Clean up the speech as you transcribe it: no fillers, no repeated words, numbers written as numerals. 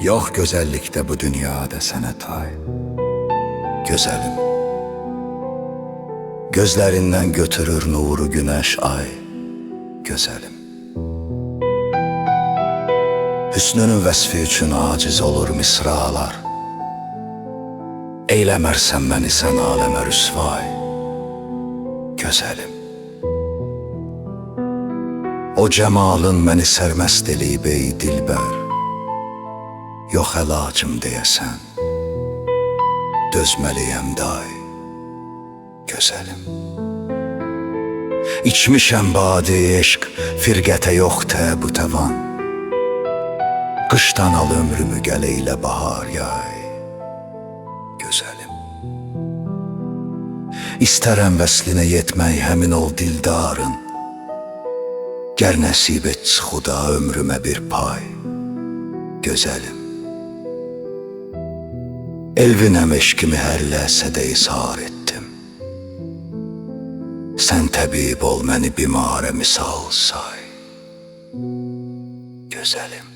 Yok güzellikte bu dünyada sənə tay. Gözəlim, gözlərindən götürür nuru güneş ay. Gözəlim, hüsnünün vəsfi üçün aciz olur misralar. Eyləmərsən məni sən aləmə rüsvay. Gözəlim, o cəmalın məni sərməst eləyib ey dilbər. Yox əlacım deyəsən, dözməliyəm day. Gözəlim, İçmişəm badi eşq, firqətə yox təbu təvan. Qışdan al ömrümü gəl eylə bahar yay. Gözəlim, İstərəm vəslinə yetmək həmin ol dildarın. Gəl nəsib et xuda ömrümə bir pay. Gözəlim, elvinəm eşkimi hər ləhsədə izhar etdim. Sən təbib ol məni bimare misal say. Gözəlim,